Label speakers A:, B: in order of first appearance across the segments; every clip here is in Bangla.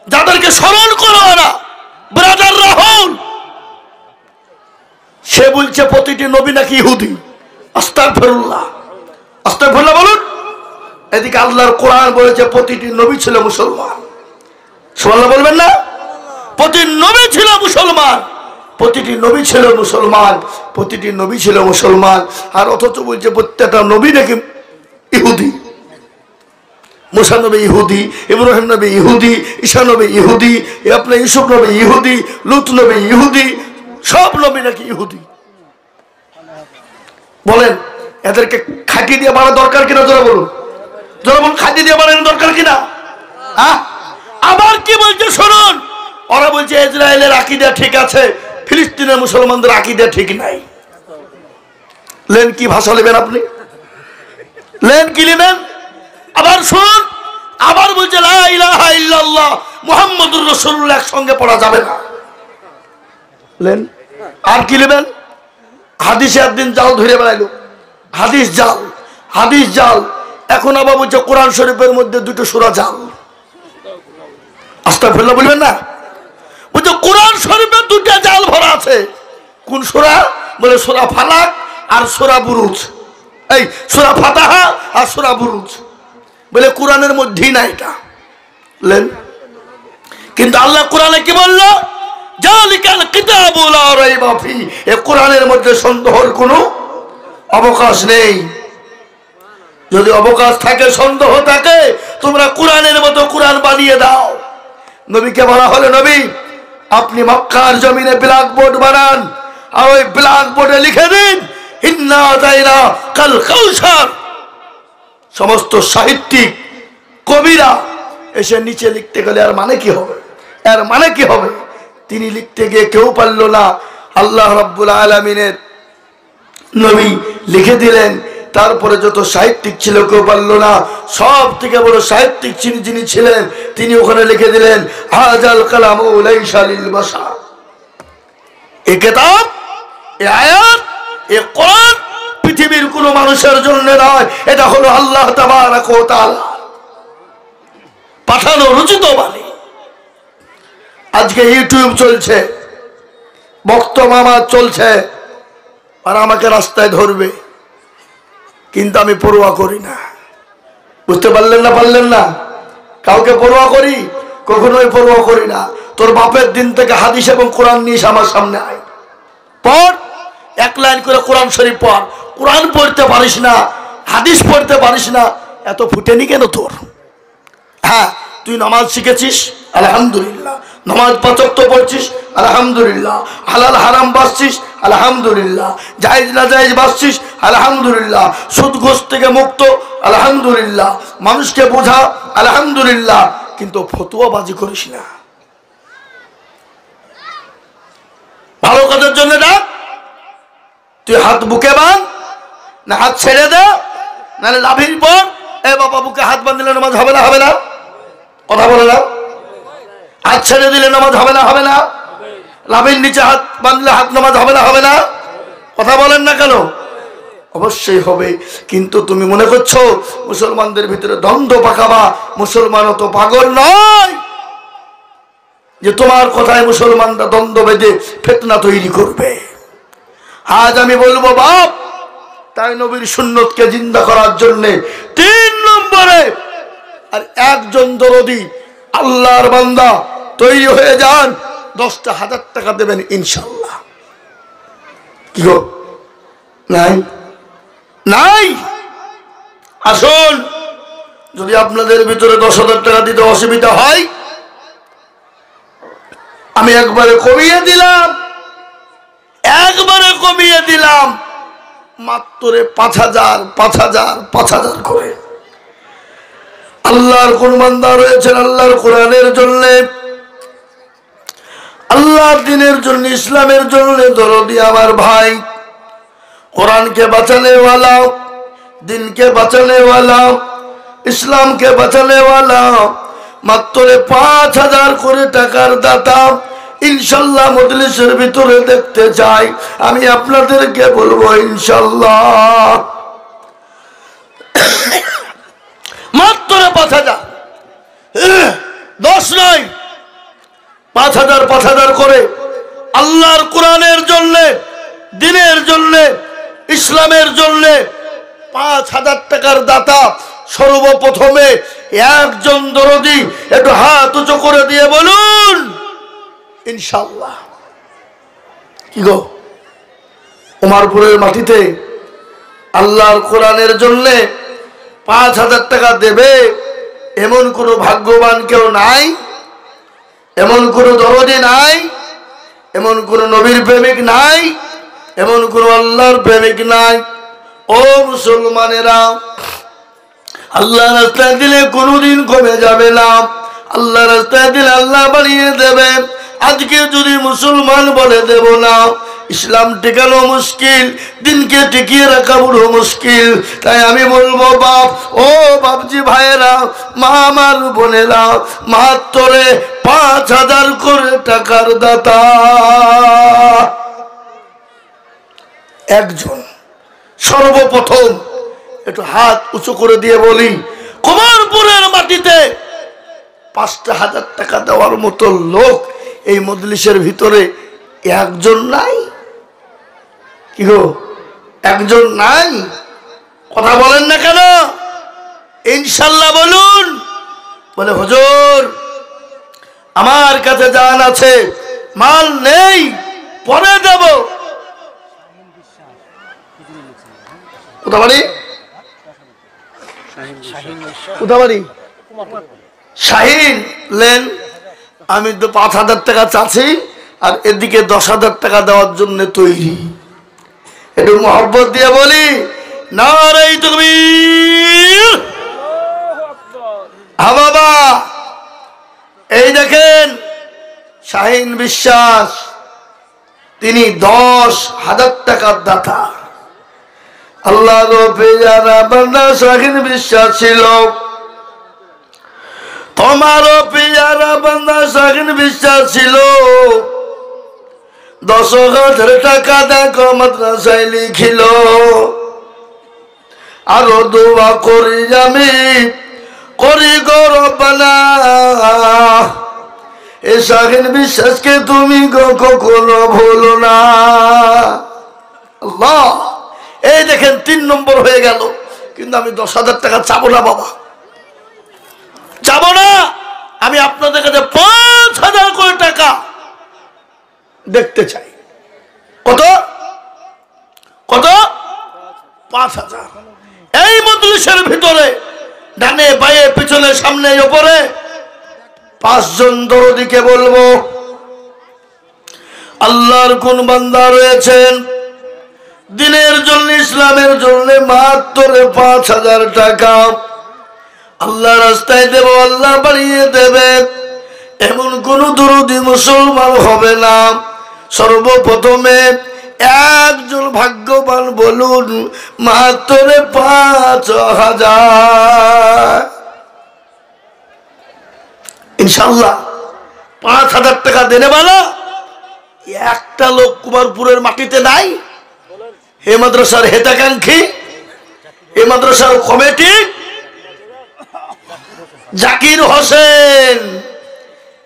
A: যাদেরকে স্মরণ করো না ব্রাদার রাহুল, সে বলছে প্রতিটি নবী নাকি ইহুদি। আস্তাগফিরুল্লাহ, আস্তাগফিরুল্লাহ বলুন। এদিকে আল্লাহর কোরআন বলেছে প্রতিটি নবী ছিল মুসলমান। সুবহানাল্লাহ বলবেন না? প্রতিটি নবী ছিল মুসলমান, প্রতিটি নবী ছিল মুসলমান, প্রতিটি নবী ছিল মুসলমান। আর অথচ বলছে প্রত্যেকটা নবী নাকি ইহুদি। মুসা নবী ইহুদি, ইব্রাহিম নবী ইহুদি, ঈসা নবী ইহুদি, আপনার ইউসুফ নবী ইহুদি, লূত নবী ইহুদি, সব নবী নাকি ইহুদি। বলেন এদেরকে খাঁটি দিয়ে বাড়া দরকার কিনা? জোরে বলুন, জোরে বলুন, খাঁটি দিয়ে বাড়ানো দরকার কিনা? আবার কি বলছে শুনুন, ওরা বলছে ইসরায়েলের আকীদা ঠিক আছে, ফিলিস্তিনের মুসলমানদের আকীদা ঠিক নাই। লেন কি ভাষা নেবেন আপনি? লেন কি নেবেন? আবার শুনুন, আবার বলছে লা ইলাহা ইল্লাল্লাহ মুহাম্মাদুর রাসূলুল্লাহ একসঙ্গে পড়া যাবে না। লেন আর কি নেবেন? হাদিসে একদিন জাল ধরে বেড়াইলো, হাদিস জাল, হাদিস জাল। এখন আবার বলছে কোরআন শরীফের মধ্যে দুটো সূরা জাল। আস্তাগফিরুল্লাহ বলবেন না? বলছে কোরআন শরীফে দুটো জাল ভরা আছে। কোন সূরা? বলে সূরা ফালাক আর সূরা বুরুজ। এই সূরা ফাতিহা আর সূরা বুরুজ, বলে কোরআনের মধ্যেই না এটা। লেন, কিন্তু আল্লাহ কোরআনে কি বলল? জালিকাল কিতাবু লা রাইবা ফি, এই কোরআনের মধ্যে সন্দেহের কোনো অবকাশ নেই। যদি অবকাশ থাকে, সন্দেহ থাকে, তোমরা কোরআনের মতো কোরআন বানিয়ে দাও। নবীকে বলা হলো, নবী আপনি মক্কার জমিনে ব্ল্যাক বোর্ড বানান, আর ওই ব্ল্যাক বোর্ডে লিখে দিন ইন্না আতাইনা কাল কাউসার। সমস্ত সাহিত্যিক কবিরা এসে নিচে লিখতে গেলে আর মানে কি হবে? এর মানে কি হবে? তিনি লিখতে গিয়ে কেউ পারল না, আল্লাহ রাব্বুল আলামিনের নবী লিখে দিলেন। তারপরে যত সাহিত্যিক ছিল কেউ পারল না, সব থেকে বড় সাহিত্যিক যিনি ছিলেন তিনি ওখানে লিখে দিলেন হাজাল কালামু লাইসা লিল বাশার। এই কিতাব, এই আয়াত, এই কোরআন পৃথিবীর কোন মানুষের জন্য নয়, এটা হলো আল্লাহ তাবারক ওয়া তাআলা পাঠানো রচিত বাণী। আজকে ইউটিউব চলছে, বক্তব্য চলছে, আর আমাকে রাস্তায় ধরবে, কিন্তু আমি পরোয়া করি না। বুঝতে পারলেন না? পারলেন না? কাউকে পরোয়া করি? কখনোই পরোয়া করি না। তোর বাপের দিন থেকে হাদিস এবং কোরআন নিয়ে আমার সামনে আয়, পড়, এক লাইন করে কোরআন শরীফ পড়। কোরআন পড়তে পারিস না, হাদিস পড়তে পারিস না, এত ফুটেনি কেন তোর? হ্যাঁ, তুই নামাজ শিখেছিস, আলহামদুলিল্লাহ। নামাজ ৫ ওয়াক্ত পড়ছিস, আলহামদুলিল্লাহ। হালাল হারাম বাঁচছিস, আলহামদুলিল্লাহ। জায়েজ না জায়েজ বাঁচছিস, আলহামদুলিল্লাহ। সুদ ঘুষ থেকে মুক্ত, আলহামদুলিল্লাহ। মানুষকে বোঝা, আলহামদুলিল্লাহ। কিন্তু ফতুয়াবাজি করিস না। ভালো কাজের জন্য ডাক, তুই হাত বুকে বাঁধ, না হাত ছেড়ে দে, নাহলে লাভির পর এ বাবা বুকে হাত বাঁধলে নামাজ হবে না? হবে না? কথা বলে না? হাত ছেড়ে দিলে নামাজ হবে না? হবে না? লাভির নিচে হাত বাঁধলে হাত নামাজ হবে না? হবে না? কথা বলেন না কেন? অবশ্যই হবে। কিন্তু তুমি মনে করছো মুসলমানদের ভিতরে দ্বন্দ্ব পাকাবা। মুসলমানও তো পাগল নয় যে তোমার কথায় মুসলমানরা দ্বন্দ্ব বেঁধে ফিতনা তৈরি করবে। আজ আমি বলবো বাপ, তাই নবীর সুন্নতকে জিন্দা করার জন্য ৩ নম্বরে আর একজন দরদি আল্লাহর বান্দা তৈরি হয়ে যান, 10টা 1000 টাকা দেবেন ইনশাআল্লাহ। কি গো? নাই? নাই? আসুন, যদি আপনাদের ভিতরে 10,000 টাকা দিতে অসুবিধা হয়, আমি একবারে কমিয়ে দিলাম, একবারে কমিয়ে দিলাম, মাত্র 5,000 5,000 5,000 করে। আল্লাহর কোন বান্দা রয়েছেন আল্লাহর কোরআনের জন্য, আল্লাহর দ্বীনের জন্য, ইসলামের জন্য দরদি আমার ভাই, কোরআনকে বাঁচানে ওয়ালা, দ্বীনকে বাঁচানে ওয়ালা, ইসলামকে বাঁচানে ওয়ালা, মাত্র 5,000 করে টাকার দাতা ইনশাআল্লাহ মজলিসের ভিতরে দেখতে চাই। আমি আপনাদেরকে বলবো ইনশাআল্লাহ মাত্র 5,000, 10 নয়, 5,000 করে আল্লাহর কোরআনের জন্য, দ্বীনের জন্য, ইসলামের জন্য 5,000 টাকার দাতা সর্বপ্রথমে একজন দরদি একটু হাত উঁচু করে দিয়ে বলুন ইনশাআল্লাহ। কি গো, উমারপুরের মাটিতে আল্লাহর কোরআনের জন্য 5,000 টাকা দেবে এমন কোন ভাগ্যবান কেউ নাই, এমন কোন দরদি নাই, এমন কোন নবীর প্রেমিক নাই, এমন কোন আল্লাহর প্রেমিক নাই। ও মুসলমানেরা, আল্লাহর রাস্তায় দিলে কোনোদিন কমে যাবে না, আল্লাহর রাস্তায় দিলে আল্লাহ বাড়িয়ে দেবে। আজকে যদি মুসলমান বলে দেব না, ইসলাম টিকানো মুশকিল, দিনকে টিকিয়ে রাখা বড় মুশকিল। তাই আমি বলবো বাপ, ও বাপজি ভাইয়েরা, মা আমার বোনেরা, মাত্রে 5,000 করে টাকার দাতা একজন সর্বপ্রথম একটু হাত উঁচু করে দিয়ে বলি, কুমারপুরের মাটিতে 5,000 টাকা দেওয়ার মতো লোক এই মজলিসের ভিতরে একজন নাই? কি গো, একজন নাই? কথা বলেন না কেন? ইনশাল্লাহ বলুন। বলে হুজুর আমার কাছে জান আছে, মাল নেই, পরে দেব। কোথাবাড়ি? কোথাবাড়ি? শাহিন লেন। আমি তো 5,000 টাকা চাচ্ছি, আর এদিকে 10,000 টাকা দেওয়ার জন্য তৈরি। একটু মহব্বত দিয়ে বলি নারে তাকবীর। হ্যাঁ বাবা, এই দেখেন শাহিন বিশ্বাস, তিনি 10,000 টাকার দাতা। আল্লাহর পেয়ারা বান্দা শাহিন বিশ্বাস ছিল, তোমারও পেয়ারা বান্দা শাহিন বিশ্বাস ছিল। 10,000 টাকা দেখো মাদ্রাসায় লিখিল, আরো দোয়া করি আমি করি গো রব্বানা, এ শাহিন বিশ্বাসকে তুমি গো কখনো ভুলো না। আল্লাহ, এই দেখেন 3 নম্বর হয়ে গেল। কিন্তু আমি 10,000 টাকা চাবো না বাবা, যাবো না। আমি আপনাদের কাছে 5,000 করে টাকা দেখতে চাই। কত কত? 5,000। এই মজলিসের ভিতরে ডানে বায়ে পিছনে সামনে উপরে 5 জন দরদিকে বলবো, আল্লাহর কোন বান্দা রয়েছেন দিনের জন্য, ইসলামের জন্য মাত্র 5,000 টাকা আল্লাহ রাস্তায় দেব, আল্লাহ বাড়িয়ে দেবে, এমন কোন দরদি মুসলমান হবে না। সর্বপ্রথমে একজন ভাগ্যবান বলুন মাত্র 5,000। ইনশাআল্লাহ 5,000 টাকা দেনে বালা একটা লোক কুমারপুরের মাটিতে নাই। হে মাদ্রাসার হেতাকাঙ্ক্ষী, এ মাদ্রাসার কমিটি, জাকির হোসেন,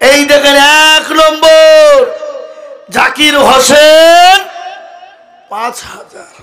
A: এই দেখেন 1 নম্বর জাকির হোসেন 5,000।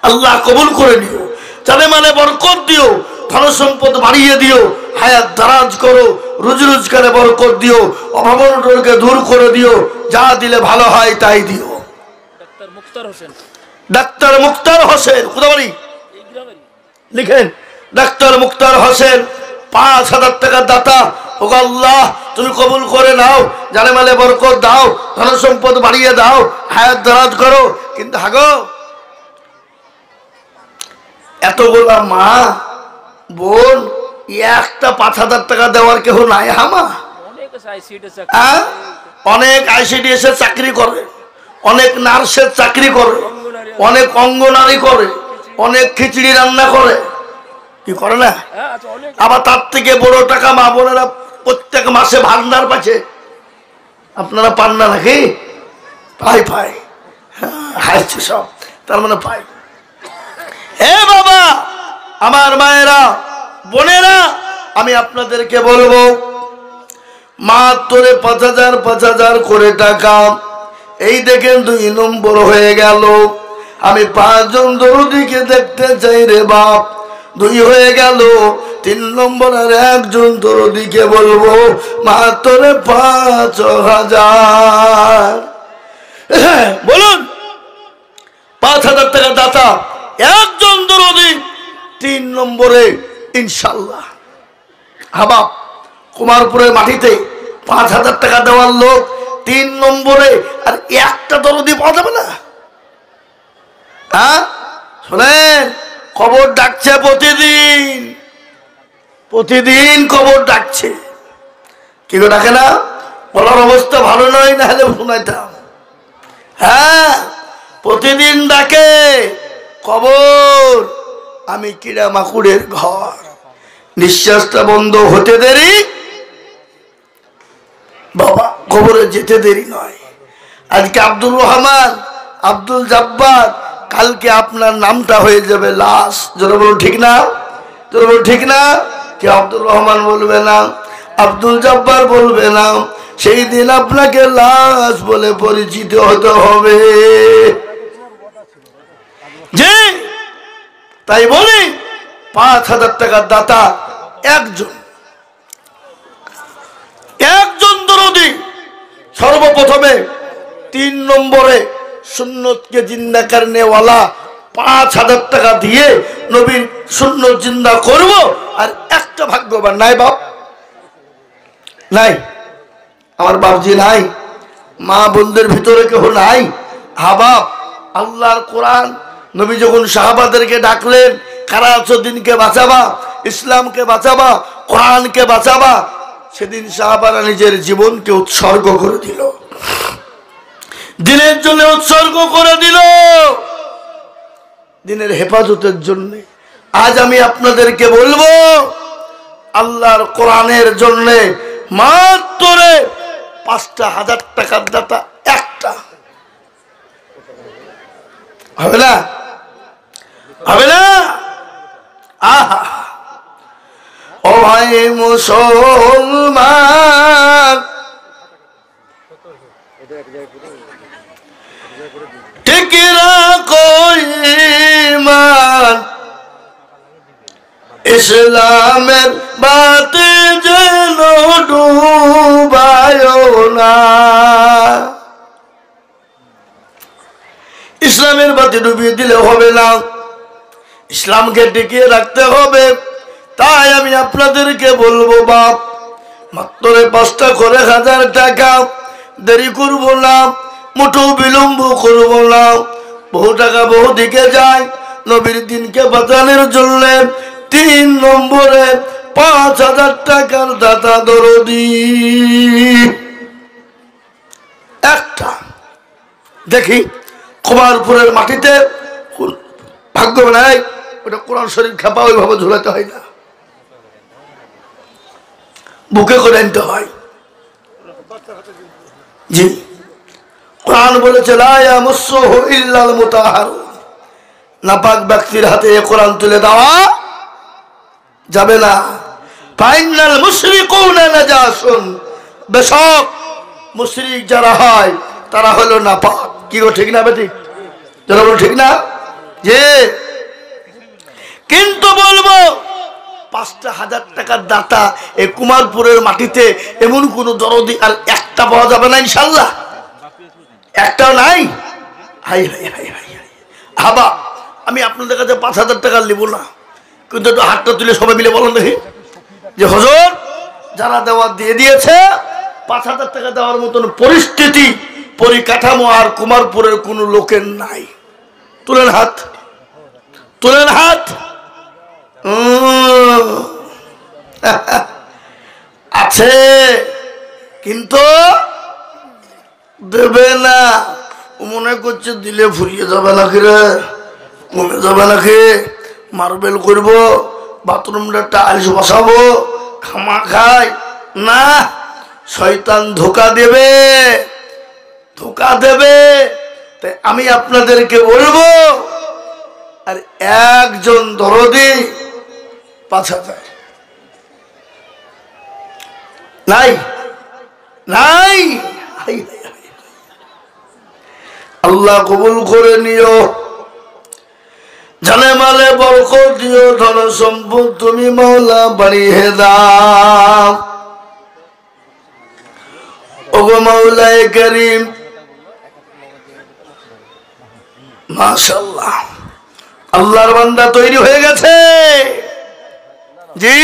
A: আল্লাহ কবুল করে নিও, জানে মানে বরকত দিও, ধন সম্পদ বাড়িয়ে দিও, হায়াত দারাজ করো, রুজি রোজগারে বরকত দিও, অভাবনকে দূর করে দিও, যা দিলে ভালো হয় তাই দিও। ডাক্তার মুক্তার হোসেন, কোথা বাড়ি? লিখেন, ডাক্তার মুক্তার হোসেন 5,000 টাকার দাতা। ও আল্লাহ তুমি কবুল করে নাও, জানে মালে বরকত দাও, ধন সম্পদ বাড়িয়ে দাও, হায়াত দারাজ করো। কিন্তু হাগো, এতগুলা মা বোন, একটা 5,000 টাকা দেওয়ার কেউ নাই? হামা অনেক আইসিডিএস এর চাকরি করে, অনেক নার্সের চাকরি করে, অনেক অঙ্গনারী করে, অনেক খিচড়ি রান্না করে, কি করে না? আবার তার থেকে বড় টাকা মা বোনেরা প্রত্যেক মাসে ভান্ডার পাচ্ছে। আপনারা পান না নাকি? পাই পাই, হাইছে সব, তার মানে পাই। হে বাবা, আমার মায়েরা বোনেরা, আমি আপনাদেরকে বলবো মাত্র 5,000 করে টাকা। এই দেখেন 2 নম্বর হয়ে গেল। আমি 5 জন দরদিকে দেখতে চাই রে বাপ, 2 হয়ে গেল। 3 নম্বর আর 1 জন দরদিকে বলবো মাত্র 5,000। বলুন 5,000 টাকা দাতা 1 জন দরদি, 3 নম্বরে ইনশাল্লাহ। হাবাব কুমারপুরের মাটিতে 5,000 টাকা দেওয়ার লোক 3 নম্বরে, আর একটা দরদি পাওয়া যাবে না? হ্যাঁ শোনেন, কবর ডাকছে প্রতিদিন, প্রতিদিন কবর ডাকছে। কি করে ডাকে না? বলার অবস্থা ভালো নয়, না হলে শোনাইতাম। হ্যাঁ প্রতিদিন ডাকে কবর। আমি কিড়া মাকুড়ের ঘর, নিঃশ্বাসটা বন্ধ হতে দেরি, বাবা কবরে যেতে দেরি নয়। আজকে আব্দুর রহমান, আব্দুল জব্বার, কালকে আপনার নামটা হয়ে যাবে লাশ। যারা বলুন ঠিক না, যারা বলুন ঠিক না। কে আব্দুর রহমান বলবে না, আব্দুল জব্বার বলবে না, সেই দিন আপনাকে লাশ বলে পরিচিত হতে হবে। জি তাই বলি 5,000 টাকার দাতা একজন দরদি। সর্বপ্রথমে 3 নম্বরে সুন্নতকে জিন্দা করনেওয়ালা 5,000 টাকা দিয়ে নবীর সুন্নত জিন্দা করব। আর একটা ভাগ্যবান নাই বাপ, নাই আমার বাপজি, নাই মা বোনদের ভিতরে কেউ নাই। হাবাব আল্লাহর কোরআন নবী যখন সাহাবাদেরকে ডাকলেন, কারা আছো দিনকে বাঁচাবা, ইসলামকে বাঁচাবা, কোরআনকে বাঁচাবা, সেদিন সাহাবারা নিজের জীবনকে উৎসর্গ করে দিল, দিনের জন্য উৎসর্গ করে দিল, দিনের হেফাজতের জন্য। আজ আমি আপনাদেরকে বলবো আল্লাহর কোরআনের জন্য মাত্র 5,000 টাকার দাতা একটা হবে না, হবে না? আহা ও ভাই মুসলমান, ঠিক রাখো ঈমান, ইসলামের বাতি যেন ডুবায়ো না। ইসলামের বাতি ডুবিয়ে দিলে হবে না, ইসলামকে টিকিয়ে রাখতে হবে। তাই আমি আপনাদেরকে বলবো বাপ, মাত্র 5টা করে 1,000 টাকা, দেরি করবো না, মোটেও বিলম্ব করবো না। বহু টাকা বহু দিকে যায়, নবীর দিনকে বাঁচানোর জন্য 3 নম্বরে 5,000 টাকার দাতা দরদি একটা। দেখি কুমারপুরের মাটিতে ভাগ্য নাই, ওটা কোরআন শরীফ খেপা ওইভাবে ঝুলাতে হয় না, বুকে করে আনতে হয়। জি কোরআন বলেছে লা ইয়ামাসসুহু ইল্লাল মুতাহহারুন, নাপাক ব্যক্তির হাতে কোরআন তুলে দেওয়া যাবে না। ফাইনাল মুশরিকুনা নাজাসুন, বেশক মুশরিক যারা হয় তারা হলো নাপাক। কি গো ঠিক না বেটি? যারা বলো ঠিক না? যে কিন্তু বলবো 5,000 টাকার দাতা এই কুমারপুরের মাটিতে এমন কোন দরদি আর একটা পাওয়া যাবে না ইনশাল্লাহ, একটাও নাই। হাই হাই হাই হাই হাবা, আমি আপনাদের কাছে 5,000 টাকা নেব না, কিন্তু একটু হাতটা তুলে সবাই মিলে বলেন দেখি যে হুজুর যারা দেওয়া দিয়ে দিয়েছে 5,000 টাকা দেওয়ার মতন পরিস্থিতি পরিকাঠামো আর কুমারপুরের কোন লোকের নাই। তুলেন হাত, তুলেন হাত। আছে কিন্তু দেবে না, মনে করছে দিলে ফুরিয়ে যাবে নাকি রে, কমে যাবে নাকি, মার্বেল করব, বাথরুমটা টাইলস বসাবো, খামা খাই না, শয়তান ধোকা দেবে, ধোকা দেবে। তাই আমি আপনাদেরকে বলবো আর একজন দরদি 5,000 নাই, নাই। আল্লাহ কবুল করে নিও, জানে মালে বরকত দিও, ধন সম্পদ তুমি মাওলা বাড়িয়ে দাও। ওগো মাওলায়ে কারীম, মাশাআল্লাহ, আল্লাহর বান্দা তৈরি হয়ে গেছে। জি